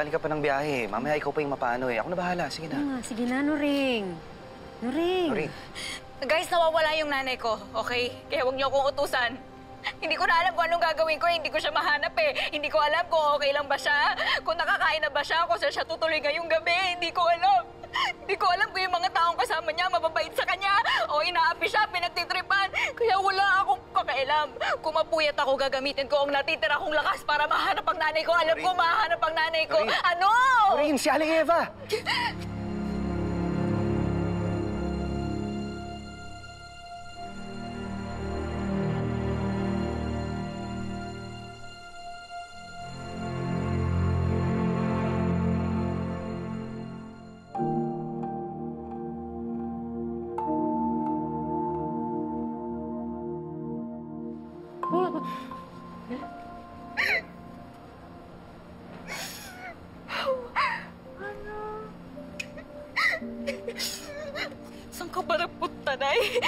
galing ka pa ng biyahe. Mamaya ikaw pa yung mapaano eh. Ako na bahala. Sige na. Sige na, Nuring. Nuring. Nuring. Guys, nawawala yung nanay ko, okay? Kaya huwag niyo akong utusan. Hindi ko na alam kung anong gagawin ko. Hindi ko siya mahanap eh. Hindi ko alam kung okay lang ba siya. Kung nakakain na ba siya. Kung saan siya tutuloy ngayong gabi. Hindi ko alam. Hindi ko alam kung yung mga taong kasama niya mababait sa kanya. O inaapi siya, pinagtitripan. Kaya wala akong pakialam. Kung mapuyat ako, gagamitin ko ang natitira kong lakas para mahanap ang nanay ko. Alam ko, mahanap ang nanay ko. Nuring. Ano? Nuring, si Aling Eva! Saan ka ba nagpunta, Nay?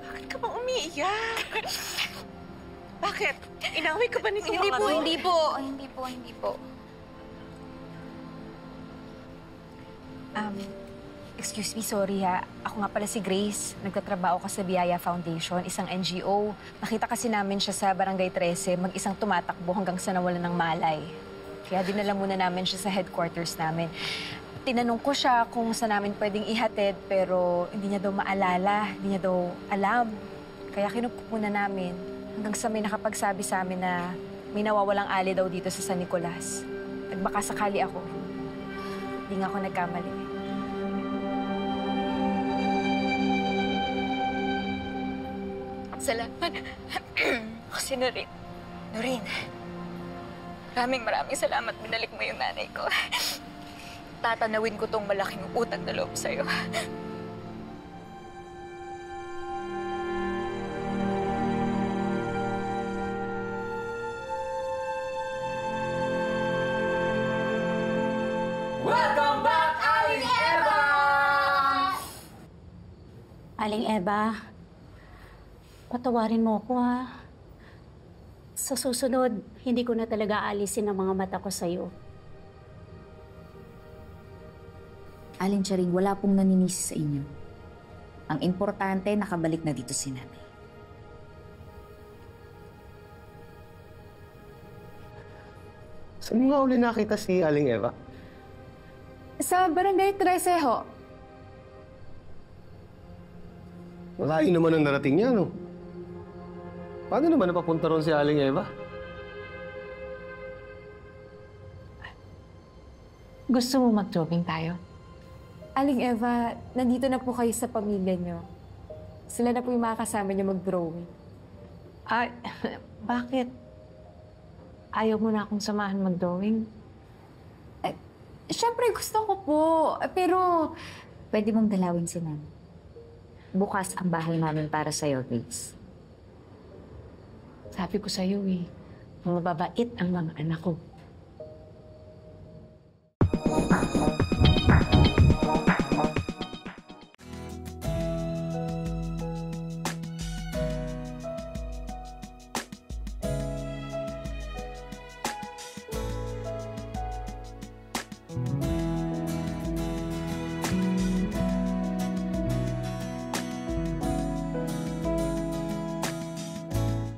Bakit ka ba umiiyak? Bakit? Inaway ka ba nito Hindi mga po, to? hindi po. Excuse me, sorry ha. Ako nga pala si Grace. Nagtatrabaho ka sa Biyaya Foundation, isang NGO. Nakita kasi namin siya sa Barangay 13, mag-isang tumatakbo hanggang sa nawalan ng malay. Kaya dinala muna namin siya sa headquarters namin. Tinanong ko siya kung saan namin pwedeng ihatid, pero hindi niya daw maalala, hindi niya daw alam. Kaya kinukup muna namin hanggang sa may nakapagsabi sa amin na may nawawalang ali daw dito sa San Nicolas. Nagbaka sakali ako. Hindi nga ako nagkamali. Salamat. Kasi Noreen, maraming salamat. Binalik mo yung nanay ko. Tatanawin ko tong malaking utang na loob sa'yo. Welcome back, Aling Eva! Aling Eva, patawarin mo ako ha. Sa susunod, hindi ko na talaga aalisin ang mga mata ko sa'yo. Aling Charing, wala pong naninisi sa inyo. Ang importante, nakabalik na dito si nanay. Saan mo nga uli nakita si Aling Eva? Sa Barangay 13 ho. Malayo naman ang narating niya, no? Paano naman napapunta ron si Aling Eva? Gusto mo mag-jogging tayo? Aling Eva, nandito na po kayo sa pamilya niyo. Sila na po yung makakasama niyo mag-drawing. Ay, bakit? Ayaw mo na akong samahan mag-drawing? Siyempre, gusto ko po. Pero, Pwede mong dalawin si nanay. Bukas ang bahay namin para sa'yo, Grace. Sabi ko sa'yo eh, mababait ang mga anak ko.